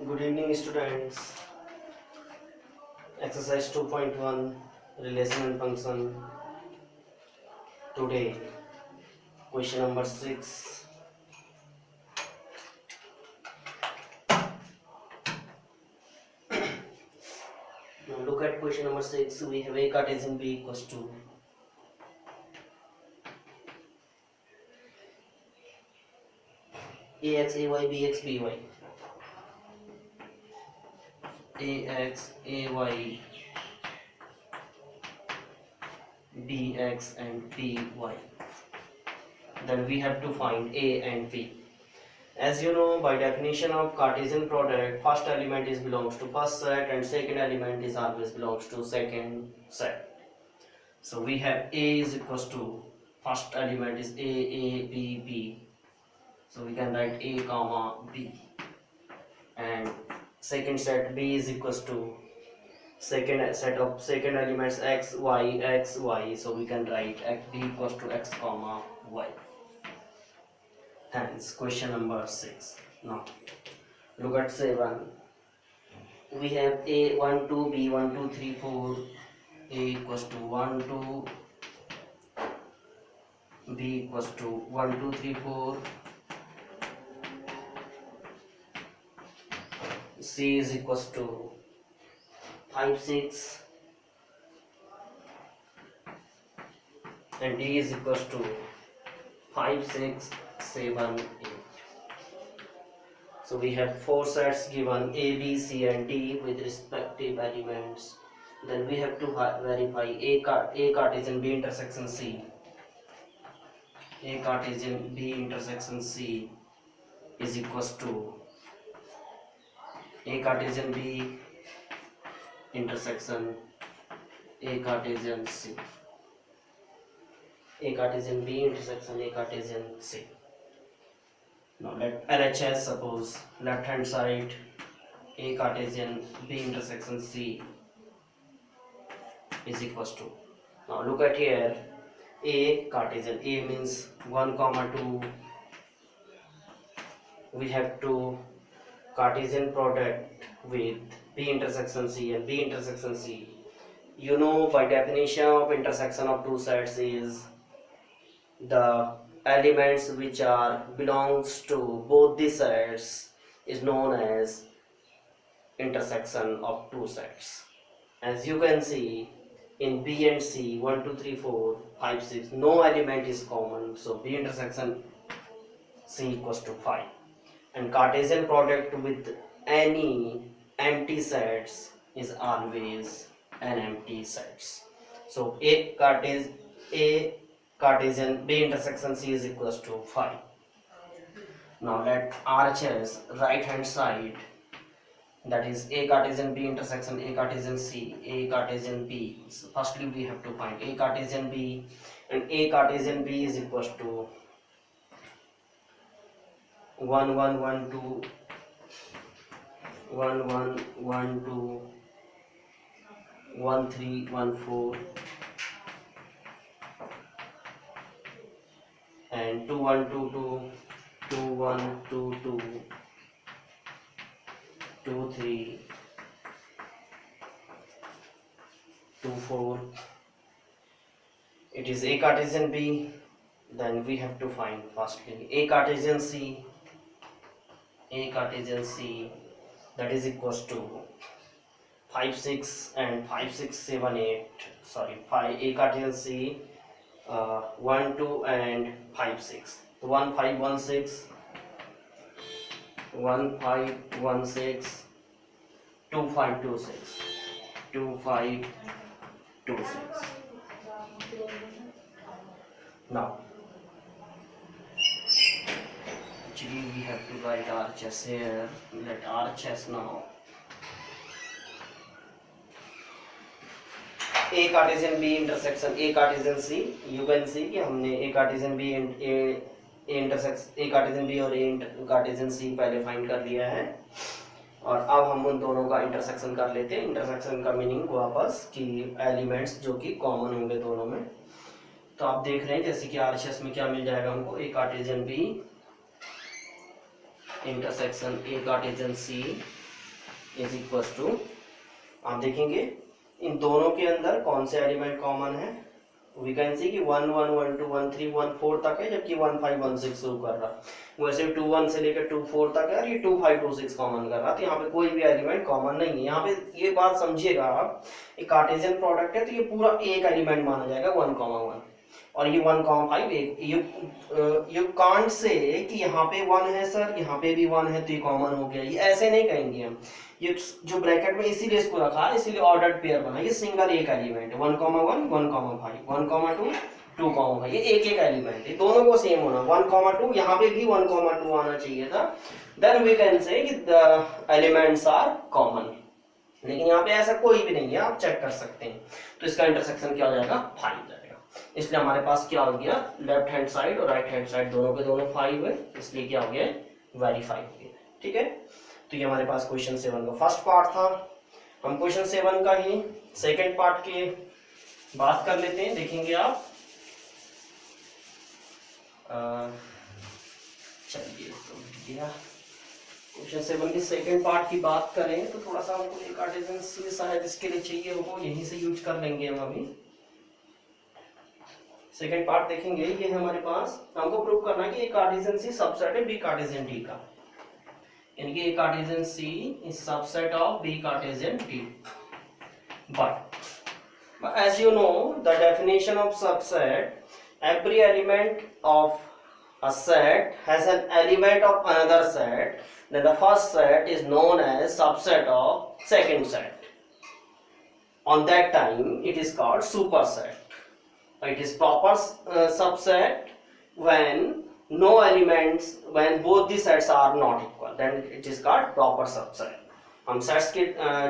Good evening, students. Exercise 2.1 Relation and Function. Today, question number 6. Now, look at question number 6. We have A Cartesian B equals to AX, AY, BX, BY. AX, AY, BX, and BY. Then we have to find A and B. As you know, by definition of Cartesian product, first element is belongs to first set and second element is always belongs to second set. So we have A is equals to first element is A, B, B. So we can write A comma B, and second set B is equals to second set of second elements X, Y, X, Y. So we can write B equals to X comma Y. Hence question number 6. Now look at 7. We have A 1 2 B 1 2 3 4. A equals to 1 2, B equals to 1 2 3 4. C is equals to 5 6, and D is equals to 5 6 7 8. So we have 4 sets given A, B, C, and D with respective elements. Then we have to verify A Cartesian B intersection C. A Cartesian B intersection C is equals to A Cartesian B intersection A Cartesian C. A Cartesian B intersection A Cartesian C. Now let LHS suppose left hand side A Cartesian B intersection C is equals to. Now look at here, A Cartesian, A means 1 comma 2. We have to Cartesian product with B intersection C and B intersection C. You know, by definition of intersection of two sets is the elements which are belongs to both the sets is known as intersection of two sets. As you can see in B and C 1 2 3 4 5 6, no element is common, so B intersection C equals to 5. And Cartesian product with any empty sets is always an empty sets. So A Cartesian B intersection C is equals to 5. Now let RHS right hand side, that is A Cartesian B intersection A Cartesian C, A Cartesian B. So firstly we have to find A Cartesian B, and A Cartesian B is equals to 1 1 1 2 1 1 1 2 1 3 1 4 and 2 1 2 2 2 1 2 2 2 3 2 4. It is A Cartesian B. Then we have to find firstly A Cartesian C. A Cartesian C, that is equals to 5 6 and 5 6 7 8. Sorry, 5 A Cartesian C 1 2 and 5 6. 1 5 1 6 1 5 1 6 2 5 2 6 2 5 2 6. Now actually we have to write RHS here. Let RHS now A Cartesian B intersection A Cartesian C. You can see कि हमने A Cartesian B and A Cartesian B और A Cartesian C पहले find कर लिया है, और अब हम उन दोनों का इंटरसेक्शन कर लेते हैं. इंटरसेक्शन का मीनिंग वापस कि एलिमेंट्स जो कि कॉमन होंगे दोनों में. तो आप देख रहे हैं जैसे कि आरएचएस में क्या मिल जाएगा हमको, A Cartesian B intersection A Cartesian C is equal to, आप देखेंगे इन दोनों के अंदर कौन से एलिमेंट कॉमन है। वी कैन सी कि 1 1 1 2 1 3 1 4 तक है, जबकि 1 5 1 6 शुरू कर रहा। वैसे 2 1 से लेकर 2 4 तक है और ये 2 5 2 6 कॉमन कर रहा। तो यहाँ पे कोई भी एलिमेंट कॉमन नहीं है। यहाँ पे ये बात समझिएगा आप, एक कार्टेशियन प्रोडक्ट है तो ये पूरा एक एलिमेंट माना जाएगा 1 1, और ये 1 5 एक। यू कांट से कि यहाँ पे 1 है सर, यहाँ पे भी 1 है तो ये कॉमन हो गया, ये ऐसे नहीं कहेंगे हम। ये जो ब्रैकेट में इसीलिए इसको रखा है, इसीलिए ऑर्डर्ड पेयर बना। ये सिंगल एक एलिमेंट है, 1 1 1 5 1 2 2 5, ये एक एक एलिमेंट है, दोनों को सेम होना। 1 2, यहाँ पे भी 1 2 आना चाहिए था। देन वी कैन से कि द एलिमेंट्स आर कॉमन, लेकिन यहाँ पे ऐसा कोई भी नहीं है, आप चेक कर सकते हैं। तो इसका इंटरसेक्शन क्या हो जाएगा, 5 जाएगा। इसलिए हमारे पास क्या हो गया, लेफ्ट हैंड साइड और राइट हैंड साइड दोनों के दोनों 5 है, इसलिए क्या हो गया, वेरीफाई हो गया। ठीक है, तो ये हमारे पास क्वेश्चन 7 का फर्स्ट पार्ट था। हम क्वेश्चन 7 का ही सेकंड पार्ट की बात कर लेते हैं। देखेंगे आप, चलिए तो क्वेश्चन 7 की सेकंड पार्ट की बात करें तो थोड़ा सा हमको एक कार्टेशियन से शायद इसके लिए चाहिए हो, यहीं से यूज कर लेंगे हम अभी। सेकंड पार्ट देखेंगे, ये है हमारे पास, हमको प्रूव करना है कि एक कार्टेशियन सी सबसेट है बी कार्टेशियन डी का, यानी कि A Cartesian C is subset of B Cartesian D. But as you know the definition of subset, every element of a set has an element of another set, then the first set is known as subset of second set. On that time it is called superset. It is proper subset when no elements, when both the sets are not equal, then it is called proper subset. हम sets के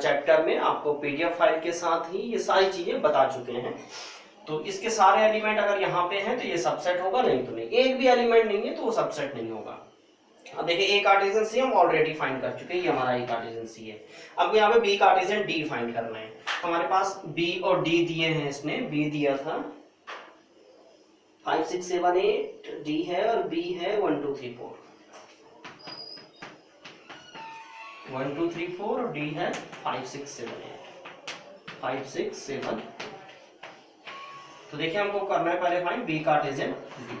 chapter में आपको PDF file के साथ ही ये सारी चीजें बता चुके हैं। तो इसके सारे एलिमेंट अगर यहाँ पे हैं तो ये सबसेट होगा, नहीं तो नहीं। एक भी एलिमेंट नहीं है तो वो सबसेट नहीं होगा। अब देखिए ए कार्टेशियन सी हम ऑलरेडी फाइंड कर चुके हैं, ये हमारा ए कार्टेशियन सी है। अब यहाँ पे बी कार्टेशियन डी फाइंड करना है। हमारे पास बी और डी दिए हैं, इसने बी दिया था 5 6 7 8, डी है और बी है 1 2 3 4, 1 2 3 4 और डी है 5 6 7 8, 5 6 7। तो देखिए हमको करना है पहले फाइंड बी कार्टेशियन डी।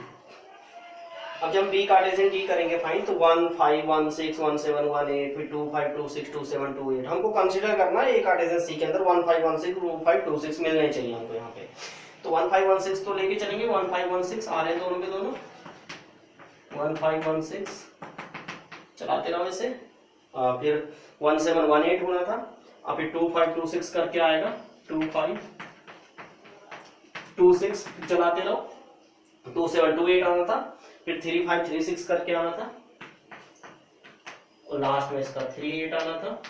अब जब हम बी कार्टेशियन डी करेंगे फाइंड तो 1 5 1 6 1 7 1 8, फिर 2 5 2 6 2 7 2 8। हमको कंसीडर करना है ए कार्टेशियन सी के अंदर 1 5 1 6 2 5 2 6 मिलने चाहिए हमको यहाँ पे। तो 1 5 1 6 तो लेके चलेंगे, 1 5 1 6 आ रहे हैं दोनों के दोनों, 1 5 1 6 चलाते रहो इसे। फिर 1 7 1 8 होना था, अब फिर 2 5 2 6 करके आएगा, 2 5 2 6 चलाते रहो, 2 7 2 8 आना था, फिर 3 5 3 6 करके आना था, और लास्ट में इसका 3 8 आना था,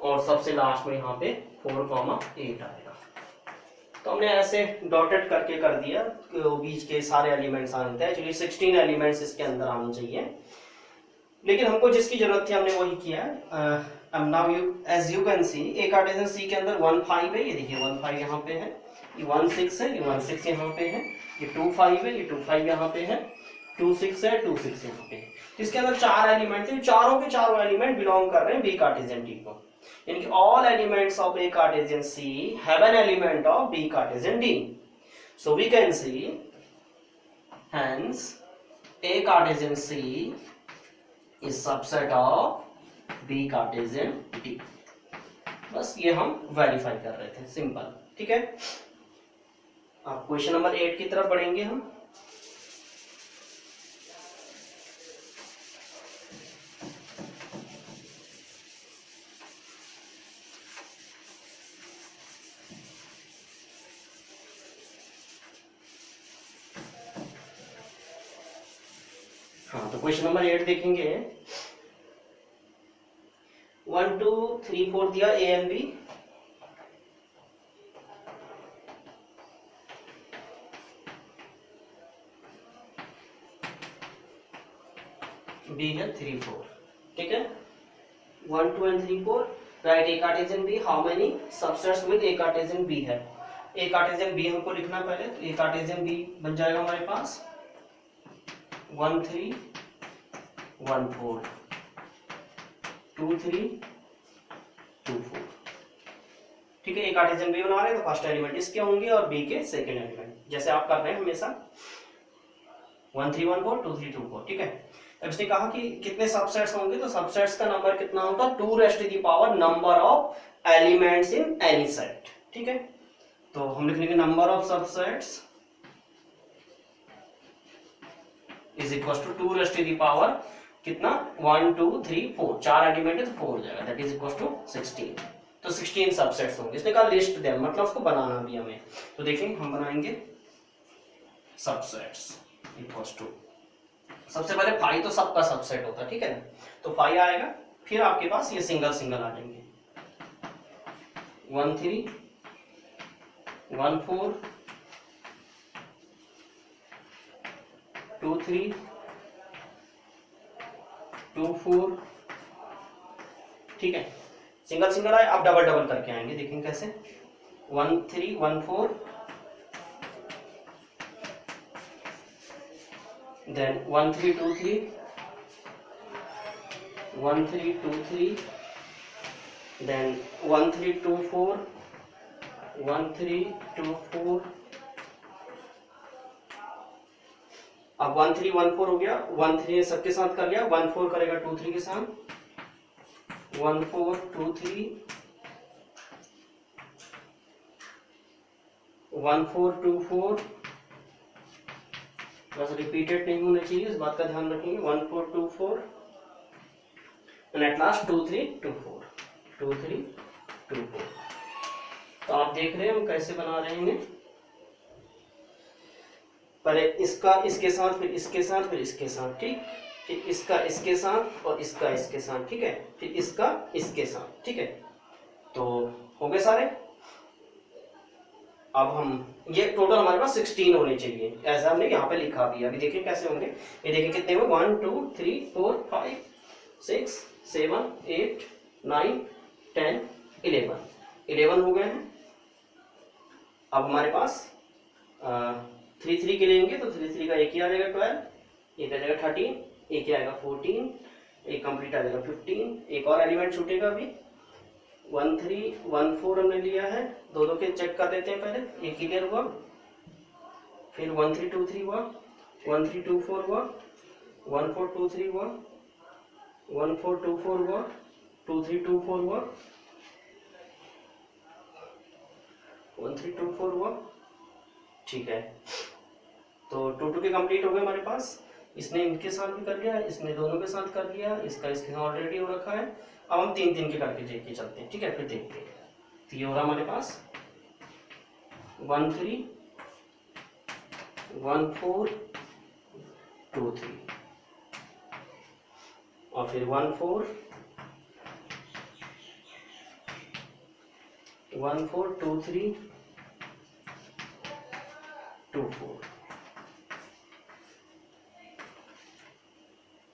और सबसे लास्ट में यहाँ पे 4 8 आएगा। तो हमने ऐसे डॉटेड करके कर दिया, बीच के सारे एलिमेंट्स आने थे। एक्चुअली 16 एलिमेंट्स इसके अंदर आने चाहिए, लेकिन हमको जिसकी जरूरत थी हमने वही किया। अब now you as you can see A Cartesian C के अंदर 1 5 है, ये देखिए 1 5 यहाँ पे है, ये 1 6 है, ये 1 6 यहाँ पे है, ये 2 5 है, ये 2 5 यहाँ पे है, 2 6 है, 2 6 यहाँ पे है। इसके अंदर 4 एलिमेंट थे, चारों के चारों एलिमेंट बिलोंग कर रहे हैं बी कार्टेशियन डी को, यानी कि all elements of A Cartesian C have an element of B Cartesian D. So we can see hence A Cartesian C is subset of B Cartesian D. बस ये हम verify कर रहे थे, simple. ठीक है, अब क्वेश्चन नंबर 8 की तरफ बढ़ेंगे हम। हाँ, तो क्वेश्चन नंबर 8 देखेंगे। 1 2 3 4 दिया ए एंड बी, बी है 3 4। ठीक है, 1 2 and 3 4 right A Cartesian B how many subsets with A Cartesian B है। ए कार्टेशियन बी हमको लिखना पहले, तो ए कार्टेशियन बी बन जाएगा हमारे पास 1 3 1 4 2 3 ठीक है, एक कार्टेशियन बी बना रहे हैं तो फर्स्ट एलिमेंट इसके होंगे और बी के सेकंड एलिमेंट, जैसे आप कर रहे हैं हमेशा 1 3 1 4 2 3 2 4। ठीक है, अब इसने कहा कि कितने सबसेट्स होंगे, तो सबसेट्स का नंबर कितना होगा 2 raise to the power number of elements in any set. ठीक है, तो हम लिख लेंगे number of subsets is equal to 2 raise to the power कितना 1 2 3 4, 4 एलिमेंट है तो 4 हो जाएगा, दैट इज इक्वल टू 16। तो 16 सबसेट्स होंगे। इसने कहा लिस्ट देम, मतलब उसको बनाना भी हमें, तो देखिए हम बनाएंगे सबसेट्स इक्वल टू, सबसे पहले फाइव तो सबका सबसेट होता है, ठीक है ना, तो फाइव आएगा, फिर आपके पास ये सिंगल सिंगल आ जाएंगे 1 3 1 4 2 3 2 4। ठीक है, सिंगल सिंगल आए, आप डबल डबल करके आएंगे, देखेंगे कैसे 1 3 1 4 then 1 3 2 3 1 3 2 3 then 1 3 2 4 1 3 2 4। अब 1 3 1 4 हो गया, 1 3 सबके साथ कर लिया, 1 4 करेगा 2 3 के साथ, 1 4 2 3 1 4 2 4, बस रिपीटेड नहीं होना चाहिए, इस बात का ध्यान रखेंगे। 1 4 2 4 एंड एट लास्ट 2 3 2 4 2 3 2 4। तो आप देख रहे हैं हम कैसे बना रहे हैं, पहले इसका इसके साथ, फिर इसके साथ, फिर इसके साथ, ठीक, फिर इसका इसके साथ और इसका इसके साथ, ठीक है, फिर इसका इसके साथ। ठीक है, तो हो गए सारे। अब हम ये टोटल हमारे पास 16 होने चाहिए, ऐसा हमने यहाँ पे लिखा भी है। अभी देखिए कैसे होंगे, ये देखिए कितने हुए 1 2 3 4 5 6 7 8 9 10 11 हो गए हैं। अब हमारे पास 3 3 के लेंगे तो 3 3 का एक ही आ जाएगा 12, एक आ जाएगा 13, एक ही आएगा 14, एक कंप्लीट आ जाएगा 15, एक और एलिमेंट छूटेगा अभी 1 3 1 4 हमने लिया है, दो के चेक कर देते हैं पहले, एक क्लियर हुआ, फिर 1 3 2 3 हुआ, 1 3 2 4 हुआ, 1 4 2 3 हुआ, 1 4 2 4 हुआ, 2 3 2 4 हुआ, 1 3 2 4 हुआ। ठीक है, तो 2 2 के कंप्लीट हो गए हमारे पास। इसने इनके साथ भी कर लिया, इसने दोनों के साथ कर लिया, इसका इसके साथ ऑलरेडी हो रखा है। अब हम 3 3 के करके लेके चलते हैं, ठीक है, फिर देखते हैं। तो ये हो रहा हमारे पास 1 3 1 4 2 3 और फिर 1 4 1 4 2 3 2 4।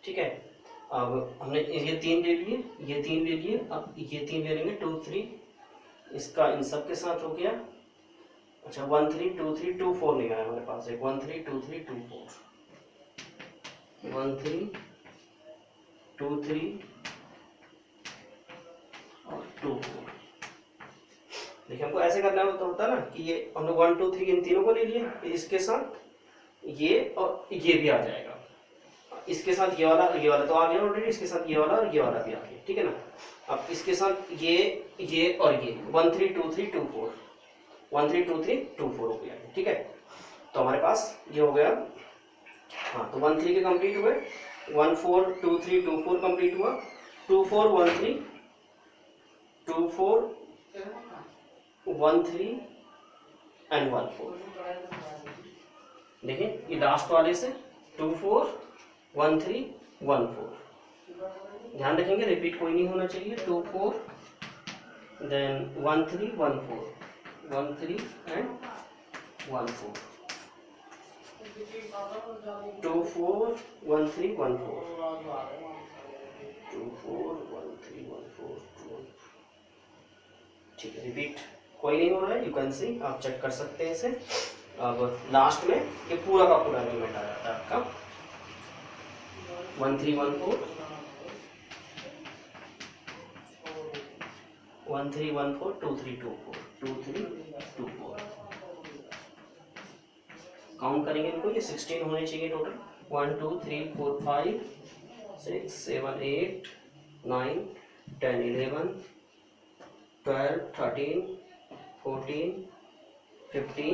ठीक है, अब हमने ये 3 ले लिए, ये 3 ले लिए, अब ये 3 ले लेंगे 2 3, इसका इन सब के साथ हो गया। अच्छा 1 3 2 3 2 4 नहीं आया हमारे पास, एक 1 3 2 3 2 4 1 3 2 3 और 2 4। देखिए हमको ऐसे करना होता है ना कि ये हमने 1 2 3 इन तीनों को ले लिया, इसके साथ ये और ये भी आ जाएगा, इसके साथ ये वाला तो आ गया ऑलरेडी, इसके साथ ये वाला और ये वाला भी आ गया। ठीक है ना, अब इसके साथ ये और ये 1 3 2 3 2 4 1 3 2 3 2 4 हो गया। ठीक है, तो हमारे पास ये हो गया। हाँ, तो 1 3 के कंप्लीट हुए, 1 4 2 3 2 4 कंप्लीट हुआ, 2 4 1 3 2 4 1 3 एंड 1 4। देखिए ये लास्ट वाले से 2 4 1 3 1 4, ध्यान रखेंगे रिपीट कोई नहीं होना चाहिए। 2 4 देन 1 3 1 4 1 3 एंड 1 4 2 4 1 3 1 4 2 4 1 3 1 4 2। ठीक है, रिपीट कोई नहीं हो रहा है, यू कैन सी, आप चेक कर सकते हैं इसे। अब लास्ट में ये पूरा का पूरा एलिमेंट आ जाता है आपका 1 3 1 4 1 3 1 4 2 3 2 4 2 3 2 4 काउंट करेंगे इनको, ये 16 होने चाहिए टोटल। 1 2 3 4 5 6 7 8 9 10 11 12 13 14 15